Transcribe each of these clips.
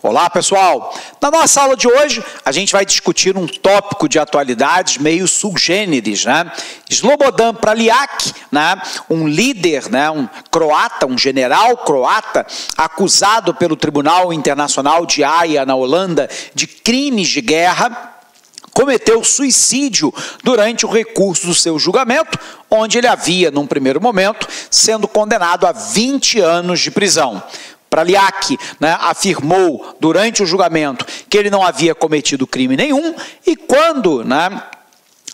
Olá, pessoal! Na nossa aula de hoje, a gente vai discutir um tópico de atualidades meio subgêneres, né? Slobodan Praljak, né? Um líder, né? Um croata, um general croata, acusado pelo Tribunal Internacional de Haia, na Holanda, de crimes de guerra, cometeu suicídio durante o recurso do seu julgamento, onde ele havia, num primeiro momento, sendo condenado a 20 anos de prisão. Praljak, né, afirmou durante o julgamento que ele não havia cometido crime nenhum e quando, né,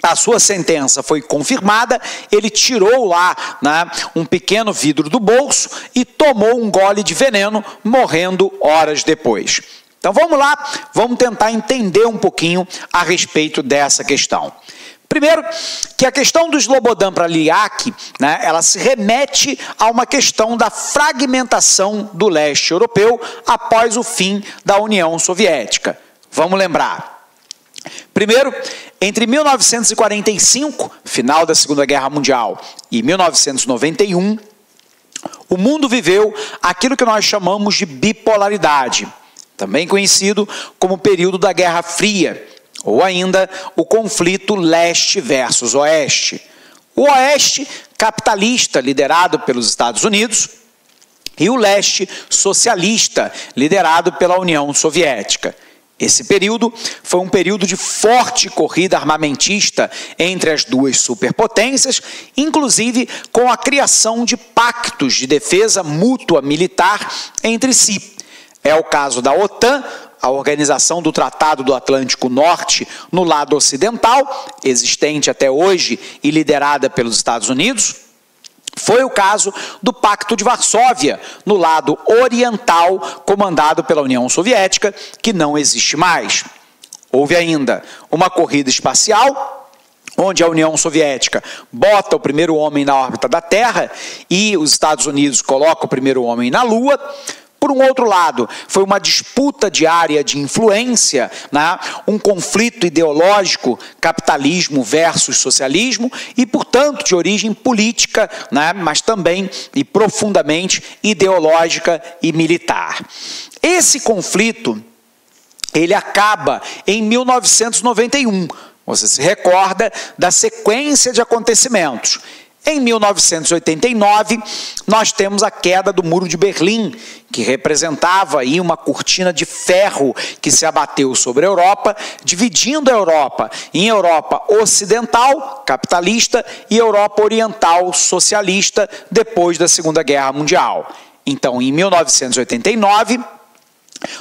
a sua sentença foi confirmada, ele tirou lá, né, um pequeno vidro do bolso e tomou um gole de veneno, morrendo horas depois. Então vamos lá, vamos tentar entender um pouquinho a respeito dessa questão. Primeiro, que a questão do Slobodan Praljak, né, ela se remete a uma questão da fragmentação do leste europeu após o fim da União Soviética. Vamos lembrar. Primeiro, entre 1945, final da Segunda Guerra Mundial, e 1991, o mundo viveu aquilo que nós chamamos de bipolaridade, também conhecido como período da Guerra Fria, ou ainda o conflito leste versus oeste. O oeste capitalista, liderado pelos Estados Unidos, e o leste socialista, liderado pela União Soviética. Esse período foi um período de forte corrida armamentista entre as duas superpotências, inclusive com a criação de pactos de defesa mútua militar entre si. É o caso da OTAN, a Organização do Tratado do Atlântico Norte, no lado ocidental, existente até hoje e liderada pelos Estados Unidos. Foi o caso do Pacto de Varsóvia, no lado oriental, comandado pela União Soviética, que não existe mais. Houve ainda uma corrida espacial, onde a União Soviética bota o primeiro homem na órbita da Terra e os Estados Unidos colocam o primeiro homem na Lua. Por um outro lado, foi uma disputa de área de influência, né? Um conflito ideológico, capitalismo versus socialismo, e, portanto, de origem política, né? Mas também e profundamente ideológica e militar. Esse conflito, ele acaba em 1991. Você se recorda da sequência de acontecimentos. Em 1989, nós temos a queda do Muro de Berlim, que representava aí uma cortina de ferro que se abateu sobre a Europa, dividindo a Europa em Europa ocidental, capitalista, e Europa oriental, socialista, depois da Segunda Guerra Mundial. Então, em 1989...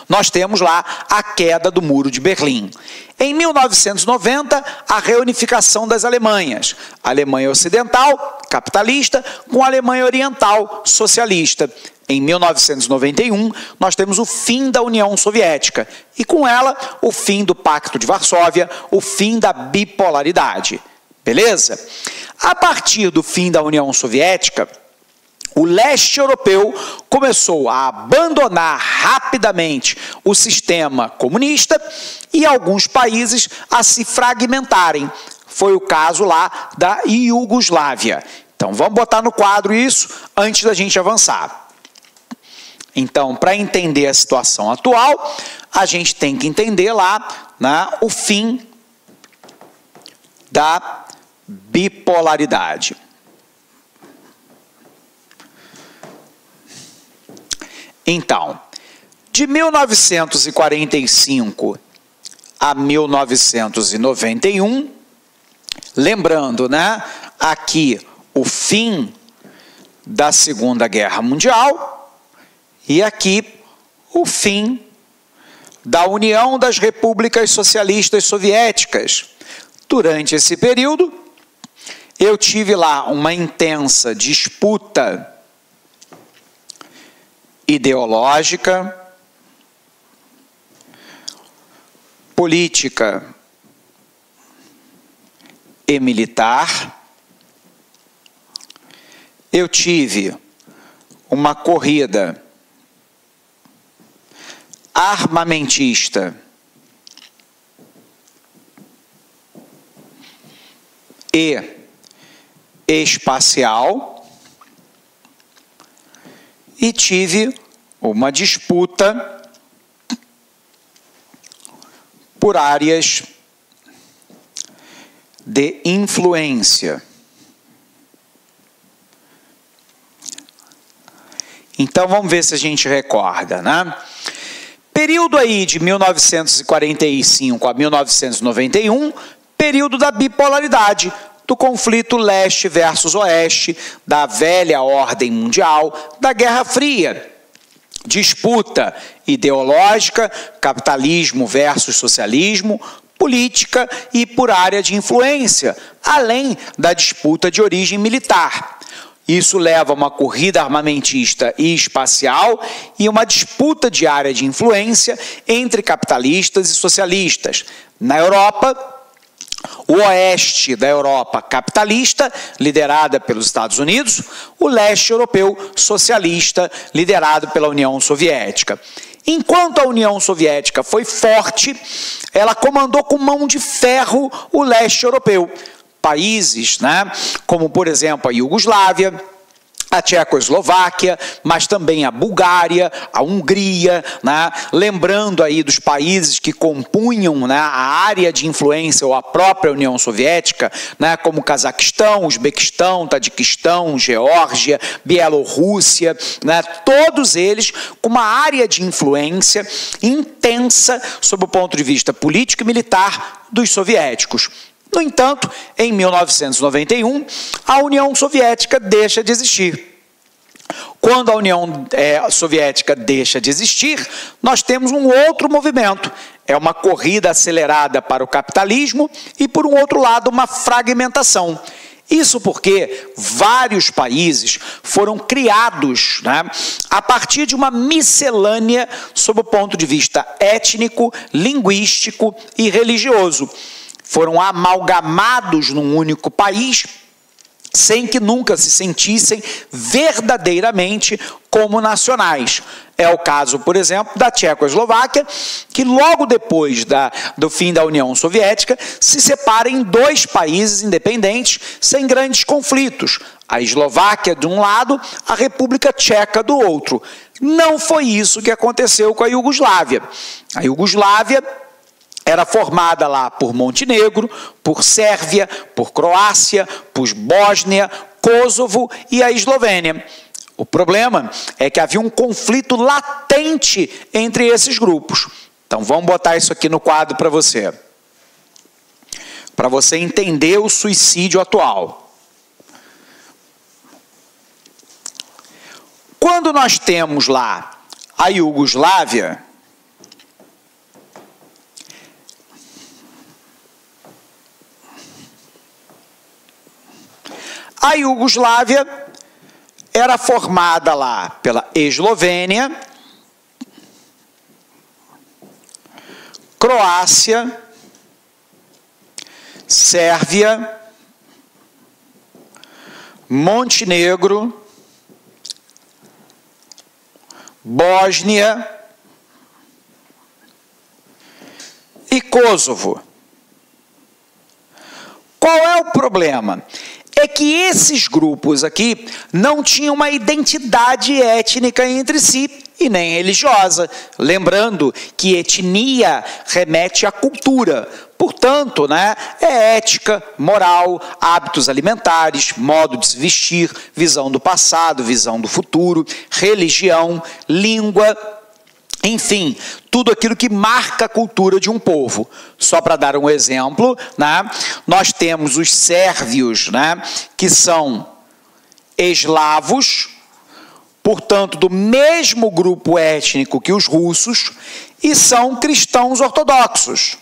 nós temos lá a queda do Muro de Berlim. Em 1990, a reunificação das Alemanhas. A Alemanha Ocidental, capitalista, com a Alemanha Oriental, socialista. Em 1991, nós temos o fim da União Soviética. E com ela, o fim do Pacto de Varsóvia, o fim da bipolaridade. Beleza? A partir do fim da União Soviética, o leste europeu começou a abandonar rapidamente o sistema comunista e alguns países a se fragmentarem. Foi o caso lá da Iugoslávia. Então, vamos botar no quadro isso antes da gente avançar. Então, para entender a situação atual, a gente tem que entender lá, né, o fim da bipolaridade. Então, de 1945 a 1991, lembrando, né, aqui o fim da Segunda Guerra Mundial e aqui o fim da União das Repúblicas Socialistas Soviéticas. Durante esse período, eu tive lá uma intensa disputa ideológica, política e militar. Eu tive uma corrida armamentista e espacial, e tive uma disputa por áreas de influência. Então vamos ver se a gente recorda, né? Período aí de 1945 a 1991, período da bipolaridade, do conflito leste versus oeste, da velha ordem mundial, da Guerra Fria. Disputa ideológica, capitalismo versus socialismo, política e por área de influência, além da disputa de origem militar. Isso leva a uma corrida armamentista e espacial e uma disputa de área de influência entre capitalistas e socialistas. Na Europa, o oeste da Europa capitalista, liderada pelos Estados Unidos, o leste europeu socialista, liderado pela União Soviética. Enquanto a União Soviética foi forte, ela comandou com mão de ferro o leste europeu. Países, né, como, por exemplo, a Iugoslávia, a Tchecoslováquia, mas também a Bulgária, a Hungria, né? Lembrando aí dos países que compunham, né, a área de influência ou a própria União Soviética, né, como o Cazaquistão, Uzbequistão, Tadiquistão, Geórgia, Bielorrússia, né, todos eles com uma área de influência intensa sob o ponto de vista político e militar dos soviéticos. No entanto, em 1991, a União Soviética deixa de existir. Quando a União Soviética deixa de existir, nós temos um outro movimento. É uma corrida acelerada para o capitalismo e, por um outro lado, uma fragmentação. Isso porque vários países foram criados, né, a partir de uma miscelânea sob o ponto de vista étnico, linguístico e religioso. Foram amalgamados num único país, sem que nunca se sentissem verdadeiramente como nacionais. É o caso, por exemplo, da Tchecoslováquia, que logo depois do fim da União Soviética, se separa em dois países independentes, sem grandes conflitos. A Eslováquia de um lado, a República Tcheca do outro. Não foi isso que aconteceu com a Iugoslávia. A Iugoslávia era formada lá por Montenegro, por Sérvia, por Croácia, por Bósnia, Kosovo e a Eslovênia. O problema é que havia um conflito latente entre esses grupos. Então vamos botar isso aqui no quadro para você entender o suicídio atual. Quando nós temos lá a Iugoslávia, a Iugoslávia era formada lá pela Eslovênia, Croácia, Sérvia, Montenegro, Bósnia e Kosovo. Qual é o problema? É que esses grupos aqui não tinham uma identidade étnica entre si e nem religiosa. Lembrando que etnia remete à cultura. Portanto, né, é ética, moral, hábitos alimentares, modo de se vestir, visão do passado, visão do futuro, religião, língua, enfim, tudo aquilo que marca a cultura de um povo. Só para dar um exemplo, né, nós temos os sérvios, né, que são eslavos, portanto, do mesmo grupo étnico que os russos, e são cristãos ortodoxos.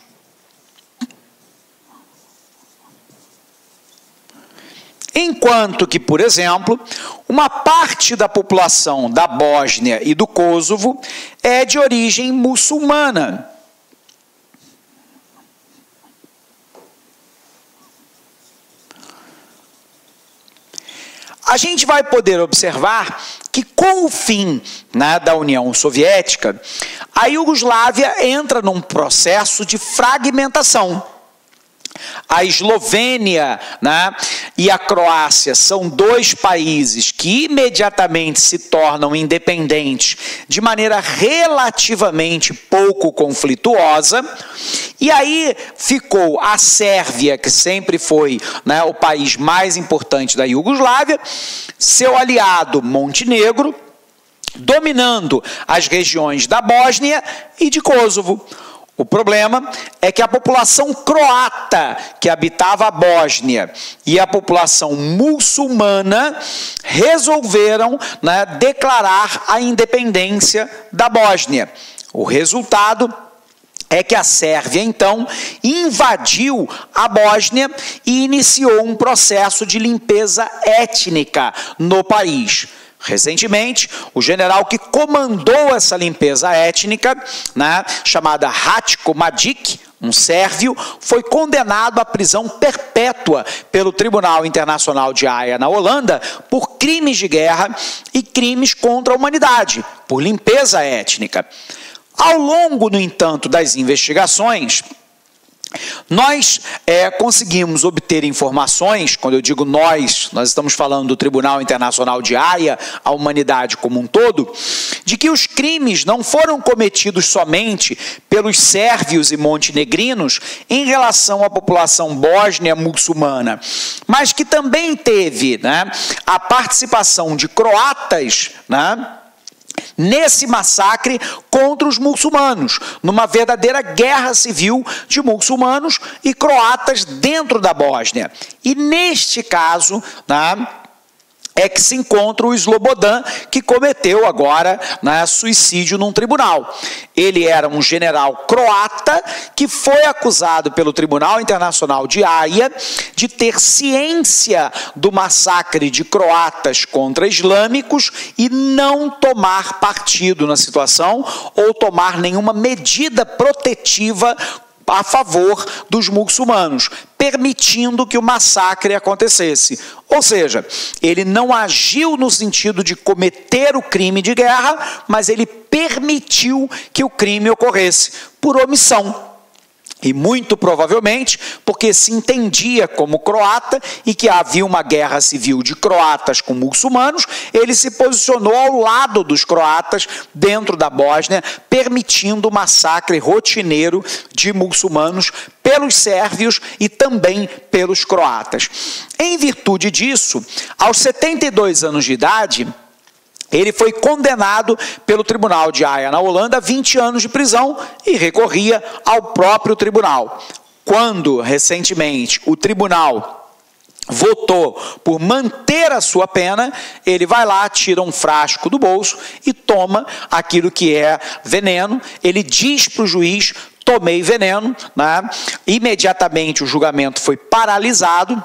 Enquanto que, por exemplo, uma parte da população da Bósnia e do Kosovo é de origem muçulmana. A gente vai poder observar que, com o fim, né, da União Soviética, a Iugoslávia entra num processo de fragmentação. A Eslovênia, né, e a Croácia são dois países que imediatamente se tornam independentes de maneira relativamente pouco conflituosa. E aí ficou a Sérvia, que sempre foi, né, o país mais importante da Iugoslávia, seu aliado Montenegro, dominando as regiões da Bósnia e de Kosovo. O problema é que a população croata que habitava a Bósnia e a população muçulmana resolveram, né, declarar a independência da Bósnia. O resultado é que a Sérvia, então, invadiu a Bósnia e iniciou um processo de limpeza étnica no país. Recentemente, o general que comandou essa limpeza étnica, né, chamada Ratko Mladić, um sérvio, foi condenado à prisão perpétua pelo Tribunal Internacional de Haia, na Holanda, por crimes de guerra e crimes contra a humanidade, por limpeza étnica. Ao longo, no entanto, das investigações, nós conseguimos obter informações. Quando eu digo nós estamos falando do Tribunal Internacional de Haia, a humanidade como um todo, de que os crimes não foram cometidos somente pelos sérvios e montenegrinos em relação à população bósnia muçulmana, mas que também teve, né, a participação de croatas, né, nesse massacre contra os muçulmanos, numa verdadeira guerra civil de muçulmanos e croatas dentro da Bósnia. E neste caso, né, é que se encontra o Slobodan, que cometeu agora, né, suicídio num tribunal. Ele era um general croata que foi acusado pelo Tribunal Internacional de Haia de ter ciência do massacre de croatas contra islâmicos e não tomar partido na situação ou tomar nenhuma medida protetiva a favor dos muçulmanos, permitindo que o massacre acontecesse. Ou seja, ele não agiu no sentido de cometer o crime de guerra, mas ele permitiu que o crime ocorresse por omissão. E muito provavelmente porque se entendia como croata e que havia uma guerra civil de croatas com muçulmanos, ele se posicionou ao lado dos croatas dentro da Bósnia, permitindo o massacre rotineiro de muçulmanos pelos sérvios e também pelos croatas. Em virtude disso, aos 72 anos de idade, ele foi condenado pelo Tribunal de Haia, na Holanda, a 20 anos de prisão e recorria ao próprio tribunal. Quando, recentemente, o tribunal votou por manter a sua pena, ele vai lá, tira um frasco do bolso e toma aquilo que é veneno. Ele diz para o juiz: tomei veneno, né? Imediatamente o julgamento foi paralisado.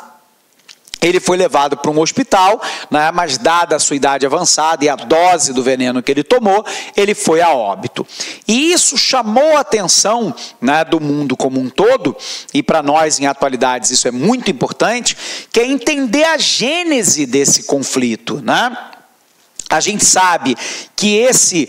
Ele foi levado para um hospital, né, mas dada a sua idade avançada e a dose do veneno que ele tomou, ele foi a óbito. E isso chamou a atenção, né, do mundo como um todo, e para nós em atualidades isso é muito importante, que é entender a gênese desse conflito, né? A gente sabe que esse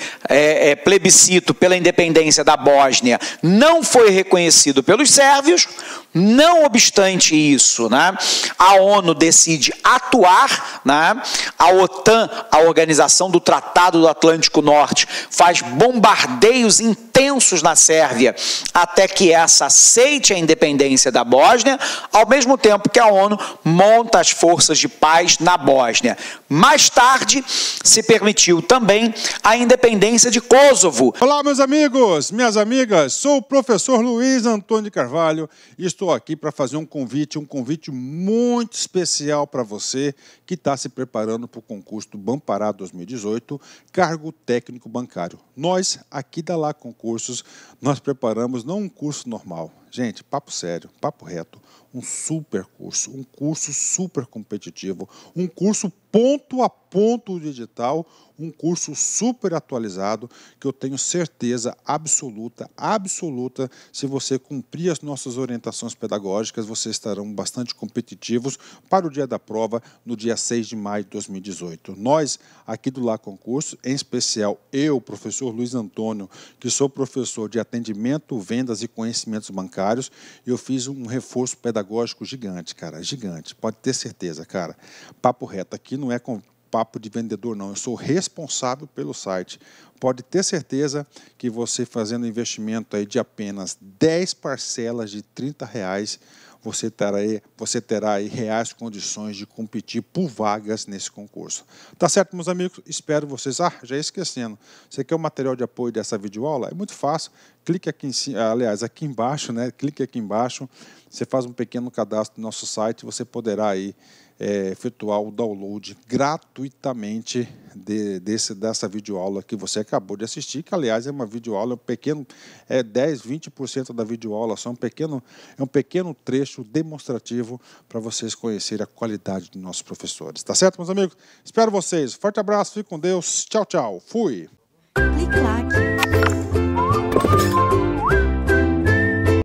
plebiscito pela independência da Bósnia não foi reconhecido pelos sérvios. Não obstante isso, né, a ONU decide atuar, né, a OTAN, a Organização do Tratado do Atlântico Norte, faz bombardeios intensos na Sérvia até que essa aceite a independência da Bósnia, ao mesmo tempo que a ONU monta as forças de paz na Bósnia. Mais tarde, se permitiu também a independência de Kosovo. Olá, meus amigos, minhas amigas, sou o professor Luiz Antônio de Carvalho e estou aqui para fazer um convite muito especial para você que está se preparando para o concurso do Banpará 2018, cargo técnico bancário. Nós, aqui da Lá Concursos, nós preparamos não um curso normal, gente, papo sério, papo reto, um curso super competitivo, um curso ponto a ponto digital, um curso super atualizado, que eu tenho certeza absoluta, se você cumprir as nossas orientações pedagógicas, vocês estarão bastante competitivos para o dia da prova, no dia 6 de maio de 2018. Nós, aqui do Lá Concurso, em especial eu, professor Luiz Antônio, que sou professor de atendimento, vendas e conhecimentos bancários, bancários e eu fiz um reforço pedagógico gigante, cara, gigante. Pode ter certeza, cara. Papo reto, aqui não é com papo de vendedor, não. Eu sou responsável pelo site. Pode ter certeza que você fazendo investimento aí de apenas 10 parcelas de R$30, você terá aí reais condições de competir por vagas nesse concurso. Tá certo, meus amigos? Espero vocês. Já ia esquecendo. Você quer o material de apoio dessa videoaula? É muito fácil. Clique aqui em cima, aliás, aqui embaixo, né? Clique aqui embaixo. Você faz um pequeno cadastro no nosso site. Você poderá aí efetuar o download gratuitamente dessa videoaula que você acabou de assistir, que aliás é uma videoaula pequeno, 10, 20% da videoaula, só é um pequeno trecho demonstrativo para vocês conhecerem a qualidade dos nossos professores. Tá certo, meus amigos? Espero vocês. Forte abraço, fique com Deus. Tchau, tchau. Fui! Clique lá.